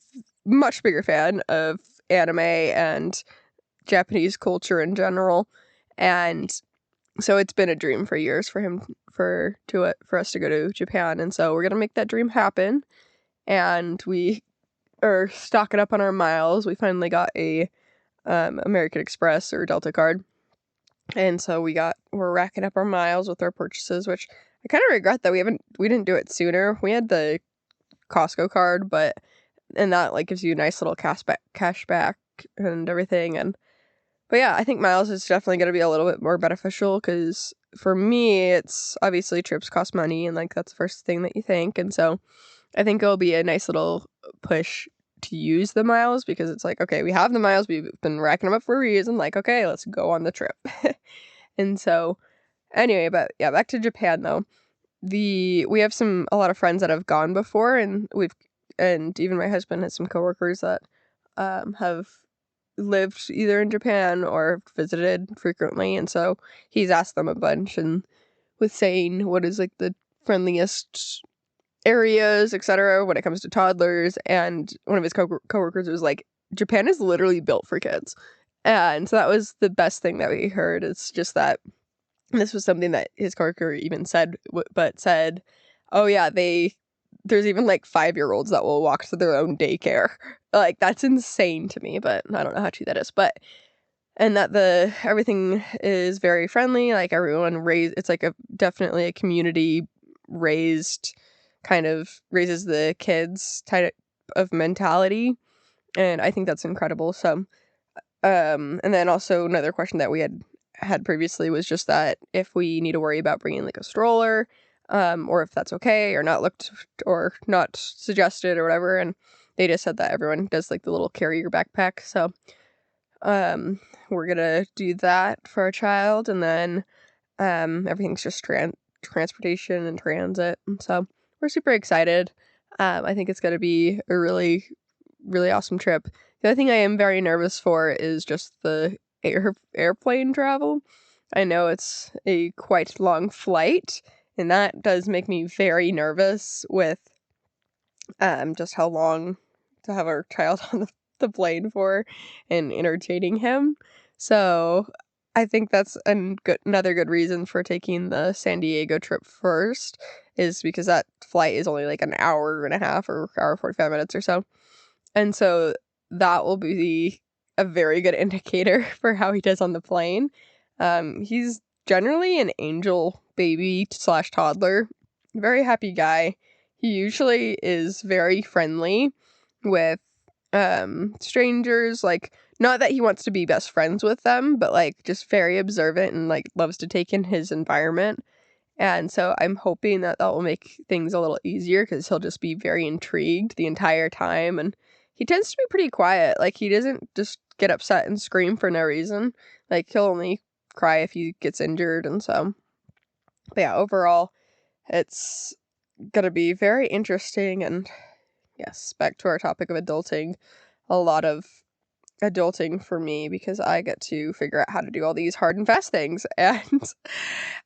much bigger fan of anime and Japanese culture in general. And so it's been a dream for years for him for us to go to Japan. And so we're gonna make that dream happen. And we are stocking up on our miles. We finally got a American Express or Delta card. And so we're racking up our miles with our purchases, which I kind of regret that we didn't do it sooner. We had the Costco card, but and that like gives you a nice little cash back and everything. But yeah, I think miles is definitely going to be a little bit more beneficial because for me, it's obviously trips cost money, and like that's the first thing that you think. And so I think it'll be a nice little push to use the miles because it's like, okay, we have the miles, we've been racking them up for a reason. Like, okay, let's go on the trip. And so anyway, but yeah, back to Japan though. We have a lot of friends that have gone before, and even my husband has some coworkers that have lived either in Japan or visited frequently, and so he's asked them a bunch and with saying what is like the friendliest areas, etc., when it comes to toddlers. And one of his coworkers was like, Japan is literally built for kids. And so that was the best thing that we heard. It's just that this was something that his coworker even said, but said, oh yeah, there's even like 5-year-olds that will walk to their own daycare. Like, that's insane to me, but I don't know how true that is. But and that everything is very friendly, like everyone it's like definitely a community raised, kind of raises the kids type of mentality, and I think that's incredible. So and then also another question that we had previously was just that if we need to worry about bringing like a stroller, or if that's okay or not looked or not suggested or whatever, and they just said that everyone does like the little carry your backpack. So we're gonna do that for a child, and then everything's just transportation and transit, and so we're super excited. I think it's gonna be a really, really awesome trip. The other thing I am very nervous for is just the airplane travel. I know it's a quite long flight, and that does make me very nervous with just how long to have our child on the plane for and entertaining him. So I think that's another good reason for taking the San Diego trip first, is because that flight is only like an hour and a half or hour 45 minutes or so. And so that will be a very good indicator for how he does on the plane. He's generally an angel baby / toddler, very happy guy. He usually is very friendly with strangers, like not that he wants to be best friends with them, but like just very observant and like loves to take in his environment. And so I'm hoping that will make things a little easier because he'll just be very intrigued the entire time. And he tends to be pretty quiet. Like, he doesn't just get upset and scream for no reason. Like, he'll only cry if he gets injured. And so, but yeah, overall, it's gonna be very interesting. And yes, back to our topic of adulting, a lot of adulting for me because I get to figure out how to do all these hard and fast things, and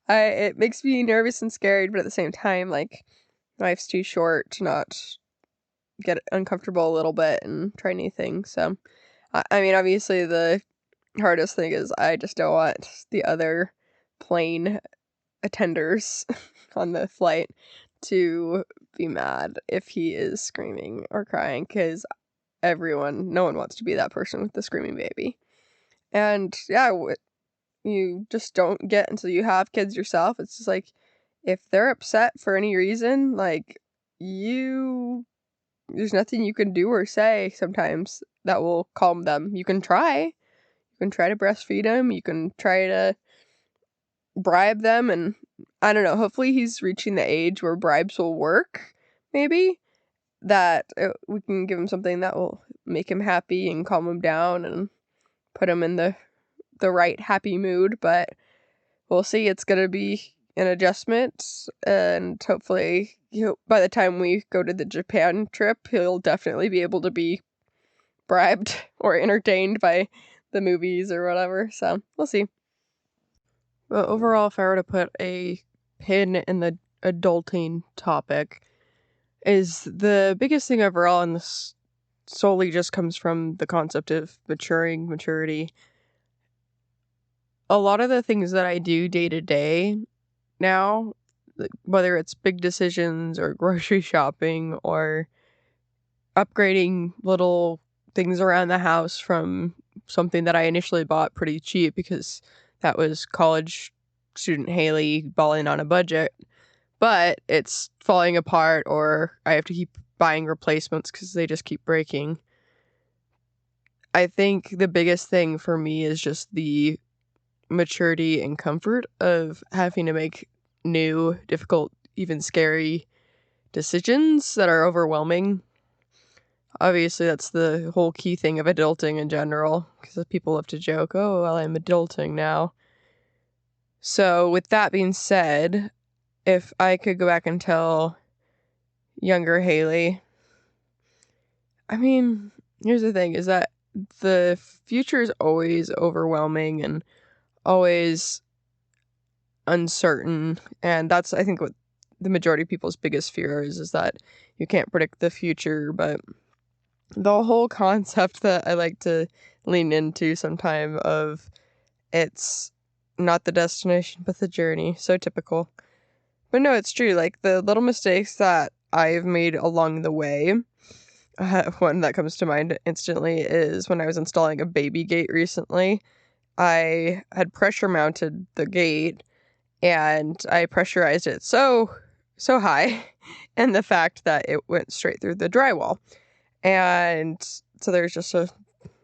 it makes me nervous and scared, but at the same time, like, life's too short to not get uncomfortable a little bit and try new things. So I mean, obviously the hardest thing is I just don't want the other plane attenders on the flight to be mad if he is screaming or crying, because no one wants to be that person with the screaming baby. And yeah, you just don't get until you have kids yourself. It's just like, if they're upset for any reason, like, there's nothing you can do or say sometimes that will calm them. You can try to breastfeed them, you can try to bribe them, and I don't know, hopefully he's reaching the age where bribes will work, maybe, that we can give him something that will make him happy and calm him down and put him in the right happy mood. But we'll see. It's gonna be an adjustment, and hopefully by the time we go to the Japan trip, he'll definitely be able to be bribed or entertained by the movies or whatever. So we'll see. But overall, if I were to put a pin in the adulting topic, is the biggest thing overall, and this solely just comes from the concept of maturity. A lot of the things that I do day to day now, whether it's big decisions or grocery shopping or upgrading little things around the house from something that I initially bought pretty cheap because that was college student Haley balling on a budget, but it's falling apart, or I have to keep buying replacements because they just keep breaking. I think the biggest thing for me is just the maturity and comfort of having to make new, difficult, even scary decisions that are overwhelming. Obviously, that's the whole key thing of adulting in general, because people love to joke, oh, well, I'm adulting now. So with that being said, if I could go back and tell younger Haley, I mean, here's the thing, is that the future is always overwhelming and always uncertain, and that's, I think, what the majority of people's biggest fear is that you can't predict the future. But the whole concept that I like to lean into sometime of it's not the destination but the journey, so typical. But no, it's true, like the little mistakes that I've made along the way, one that comes to mind instantly is when I was installing a baby gate recently. I had pressure mounted the gate and I pressurized it so high, and the fact that it went straight through the drywall. And so there's just a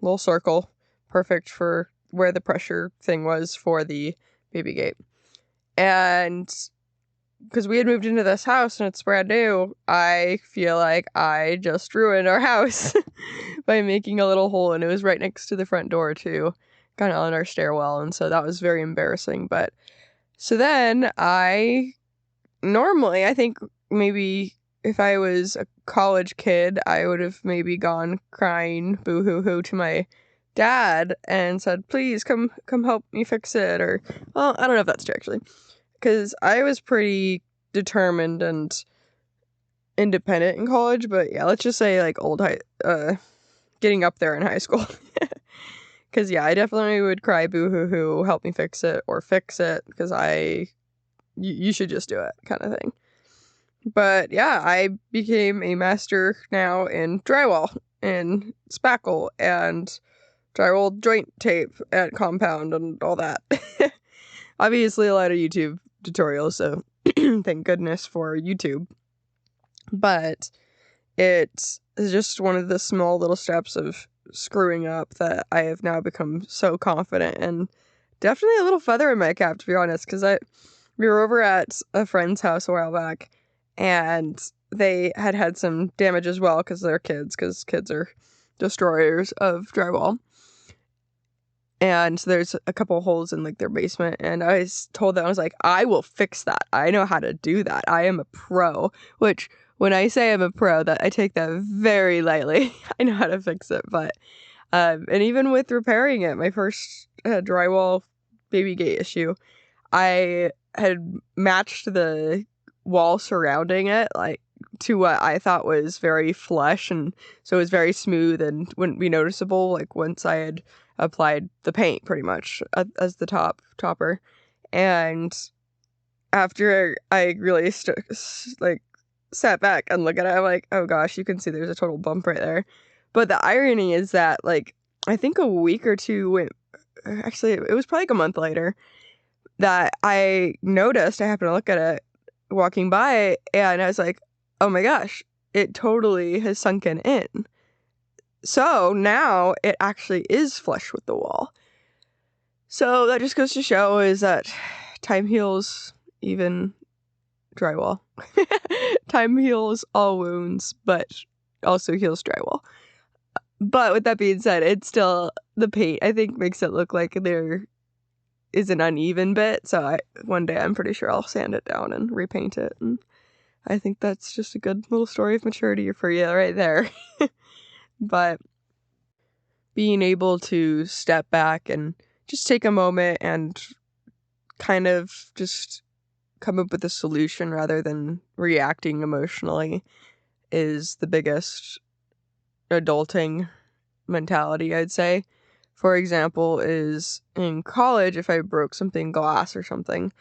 little circle, perfect for where the pressure thing was for the baby gate. And because we had moved into this house and it's brand new, I feel like I just ruined our house by making a little hole, and it was right next to the front door too, kind of on our stairwell, and so that was very embarrassing. But so then I think maybe if I was a college kid, I would have maybe gone crying boo-hoo-hoo to my dad and said, please come help me fix it. Or, well, I don't know if that's true actually, because I was pretty determined and independent in college. But yeah, let's just say like getting up there in high school. Because yeah, I definitely would cry boo-hoo-hoo, help me fix it, or fix it, because you should just do it, kind of thing. But yeah, I became a master now in drywall and spackle and drywall joint tape and compound and all that. Obviously a lot of YouTube tutorials, so thank goodness for YouTube. But it is just one of the small little steps of screwing up that I have now become so confident, and definitely a little feather in my cap, to be honest, because we were over at a friend's house a while back, and they had some damage as well because kids are destroyers of drywall. And so there's a couple holes in like their basement, and I told them, I was like, I will fix that. I know how to do that. I am a pro, which when I say I'm a pro, that I take that very lightly. I know how to fix it, but and even with repairing it, my first drywall baby gate issue, I had matched the wall surrounding it like to what I thought was very flush, and so it was very smooth and wouldn't be noticeable like once I had applied the paint pretty much as the topper. And after I really sat back and look at it, I'm like, oh gosh, you can see there's a total bump right there. But the irony is that like I think a week or two went, actually it was probably like a month later, that I noticed, I happened to look at it walking by, and I was like, oh my gosh, it totally has sunken in. So now it actually is flush with the wall. So that just goes to show is that time heals even drywall. Time heals all wounds, but also heals drywall. But with that being said, it's still, the paint, I think, makes it look like there is an uneven bit. So one day I'm pretty sure I'll sand it down and repaint it. And I think that's just a good little story of maturity for you right there. But being able to step back and just take a moment and kind of just come up with a solution rather than reacting emotionally is the biggest adulting mentality, I'd say. For example, is in college, if I broke something, glass or something,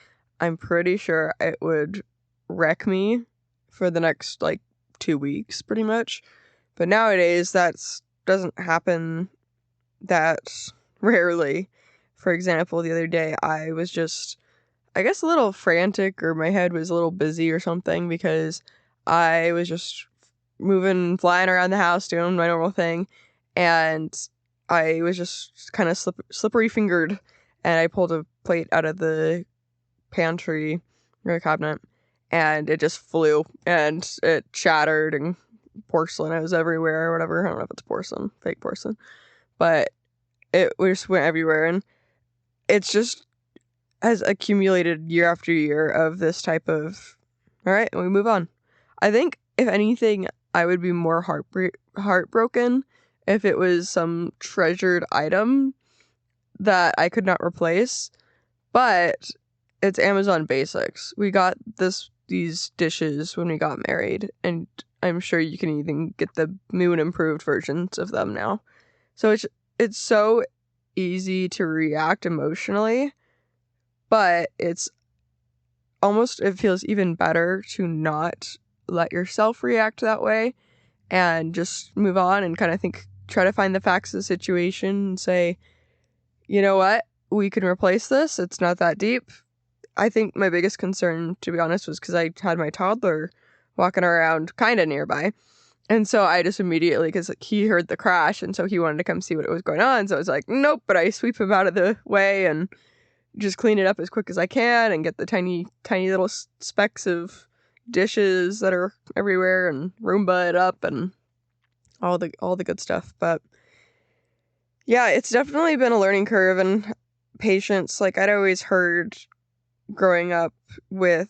I'm pretty sure it would wreck me for the next 2 weeks pretty much. But nowadays that doesn't happen that rarely. For example, the other day I was just, I guess, a little frantic, or my head was a little busy or something, because I was just moving, flying around the house, doing my normal thing, and I was just kind of slippery fingered, and I pulled a plate out of the pantry or the cabinet, and it just flew, and it shattered, and porcelain was everywhere or whatever. I don't know if it's porcelain, fake porcelain, but it just went everywhere, and it's just has accumulated year after year of this type of, all right, we move on. I think, if anything, I would be more heartbroken if it was some treasured item that I could not replace, but it's Amazon Basics. We got these dishes when we got married, and I'm sure you can even get the new and improved versions of them now. So it's so easy to react emotionally, but it feels even better to not let yourself react that way and just move on and kind of try to find the facts of the situation and say, you know what, we can replace this. It's not that deep. I think my biggest concern, to be honest, was because I had my toddler walking around kind of nearby. And so I just immediately, because he heard the crash, and so he wanted to come see what was going on. So I was like, nope, but I sweep him out of the way and just clean it up as quick as I can and get the tiny, tiny little specks of dishes that are everywhere and Roomba it up and all the good stuff. But yeah, it's definitely been a learning curve and patience. Like, I'd always heard growing up with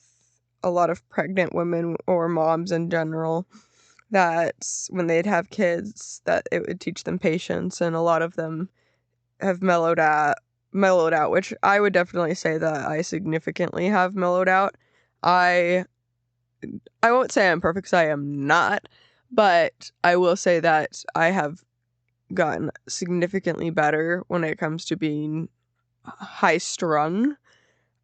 a lot of pregnant women or moms in general that when they'd have kids that it would teach them patience, and a lot of them have mellowed out, which I would definitely say that I significantly have mellowed out. I won't say I'm perfect, because I am not, but I will say that I have gotten significantly better when it comes to being high strung.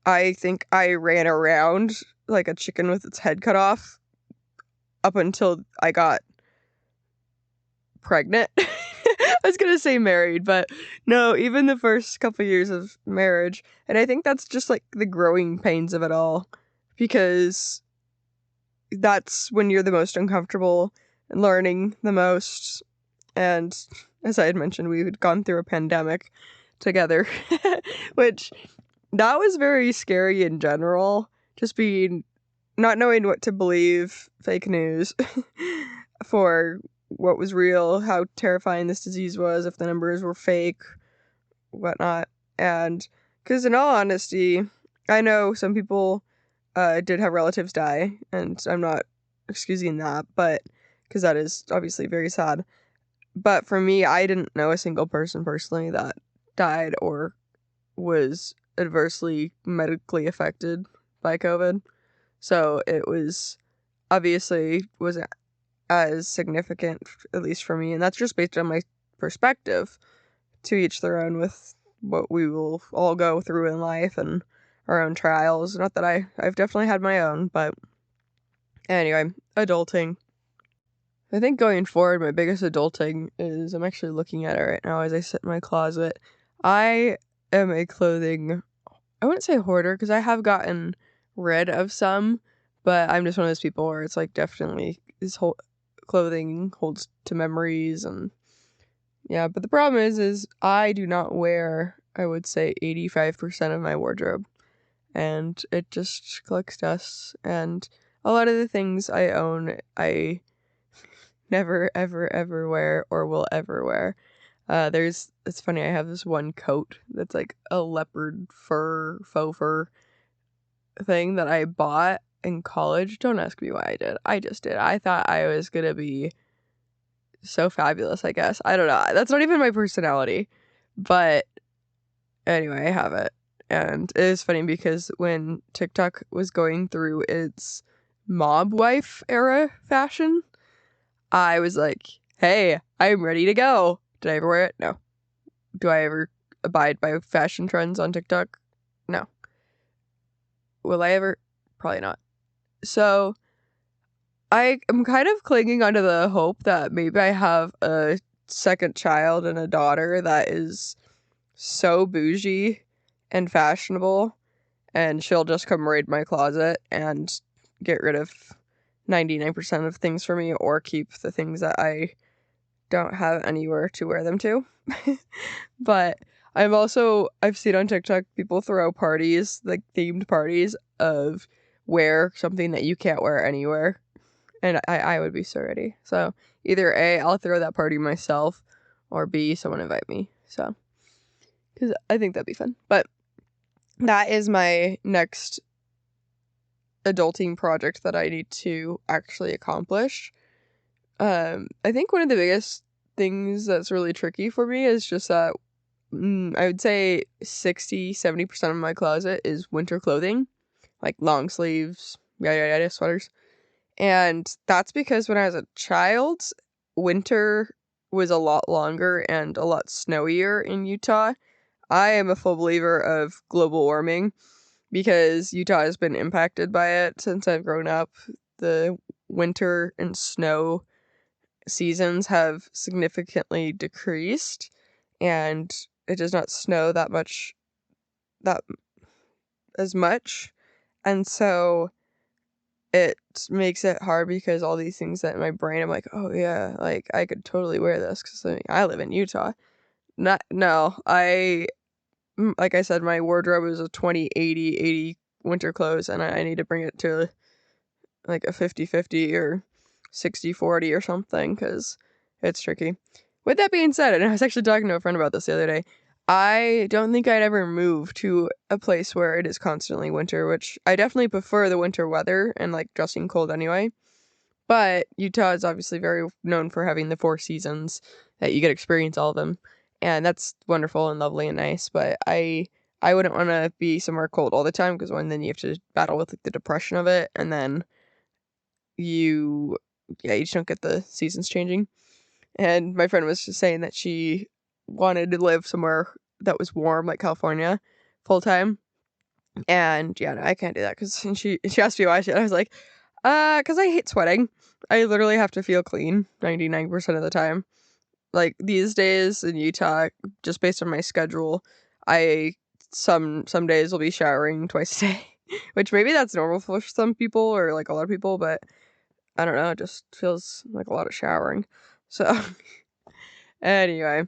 I think I ran around like a chicken with its head cut off up until I got pregnant. I was going to say married, but no, even the first couple years of marriage. And I think that's just like the growing pains of it all, because that's when you're the most uncomfortable and learning the most. And as I had mentioned, we had gone through a pandemic together, which that was very scary in general. Just not knowing what to believe, fake news, for what was real, how terrifying this disease was, if the numbers were fake, whatnot. And because in all honesty, I know some people did have relatives die, and I'm not excusing that, but because that is obviously very sad. But for me, I didn't know a single person personally that died or was adversely medically affected by COVID. So it was obviously wasn't as significant, at least for me. And that's just based on my perspective. To each their own with what we will all go through in life and our own trials. Not that I've definitely had my own, but anyway, adulting. I think going forward, my biggest adulting is, I'm actually looking at it right now as I sit in my closet. I am a clothing, I wouldn't say hoarder, because I have gotten rid of some, but I'm just one of those people where it's like definitely this whole clothing holds to memories, and yeah, but the problem is I do not wear, I would say, 85% of my wardrobe, and it just collects dust, and a lot of the things I own, I never, ever, ever wear or will ever wear. It's funny, I have this one coat that's like a leopard faux fur thing that I bought in college. Don't ask me why I did. I just did. I thought I was gonna be so fabulous, I guess. I don't know. That's not even my personality. But anyway, I have it. And it is funny because when TikTok was going through its mob wife era fashion, I was like, hey, I'm ready to go. Did I ever wear it? No. Do I ever abide by fashion trends on TikTok? No. Will I ever? Probably not. So I am kind of clinging onto the hope that maybe I have a second child and a daughter that is so bougie and fashionable, and she'll just come raid my closet and get rid of 99% of things for me, or keep the things that I don't have anywhere to wear them to. But I've seen on TikTok people throw parties, like themed parties, of wear something that you can't wear anywhere. And I would be so ready. So either A, I'll throw that party myself, or B, someone invite me. So, because I think that'd be fun. But that is my next adulting project that I need to actually accomplish. I think one of the biggest things that's really tricky for me is just that I would say 60-70% of my closet is winter clothing, like long sleeves, sweaters. And that's because when I was a child, winter was a lot longer and a lot snowier in Utah. I am a full believer of global warming because Utah has been impacted by it since I've grown up. The winter and snow seasons have significantly decreased, and it does not snow that as much. And so it makes it hard because all these things that in my brain, I'm like, oh yeah, like I could totally wear this because I live in Utah. Like I said, my wardrobe is a 20-80 winter clothes, and I need to bring it to like a 50-50 or 60-40 or something because it's tricky. With that being said, and I was actually talking to a friend about this the other day, I don't think I'd ever move to a place where it is constantly winter, which I definitely prefer the winter weather and like dressing cold anyway. But Utah is obviously very known for having the 4 seasons that you get to experience all of them. And that's wonderful and lovely and nice. But I wouldn't want to be somewhere cold all the time because then you have to battle with like, the depression of it. And then you just don't get the seasons changing. And my friend was just saying that she wanted to live somewhere that was warm, like California, full time. And yeah, no, I can't do that because she asked me why. I was like, because I hate sweating. I literally have to feel clean 99% of the time. Like these days in Utah, just based on my schedule, I some days will be showering twice a day, which maybe that's normal for some people or like a lot of people, but I don't know, it just feels like a lot of showering. So anyway,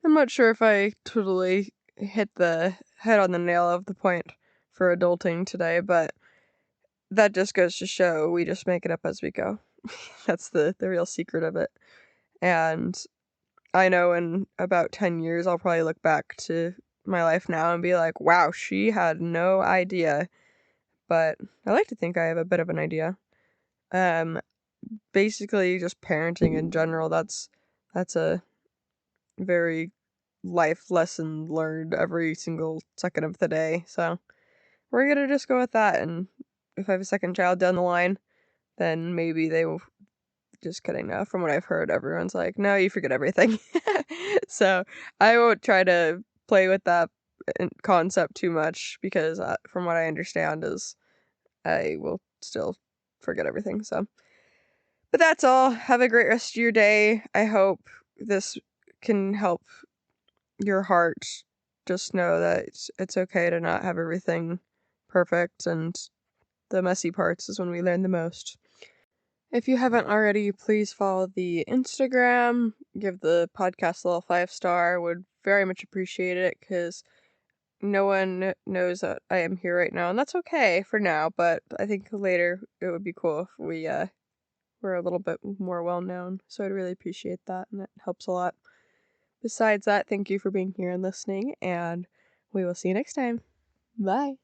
I'm not sure if I totally hit the head on the nail of the point for adulting today, but that just goes to show we just make it up as we go. That's the real secret of it. And I know in about 10 years, I'll probably look back to my life now and be like, wow, she had no idea. But I like to think I have a bit of an idea. Basically just parenting in general, that's a very life lesson learned every single second of the day. So we're gonna just go with that, and if I have a second child down the line, then maybe they will. Just kidding. From what I've heard, everyone's like, no, you forget everything. So I won't try to play with that concept too much because from what I understand is I will still forget everything. So, but that's all. Have a great rest of your day. I hope this can help your heart just know that it's okay to not have everything perfect, and the messy parts is when we learn the most. If you haven't already, please follow the Instagram, give the podcast a little 5-star. Would very much appreciate it because no one knows that I am here right now, and that's okay for now, but I think later it would be cool if we're a little bit more well known, so I'd really appreciate that, and it helps a lot. Besides that, thank you for being here and listening, and we will see you next time. Bye!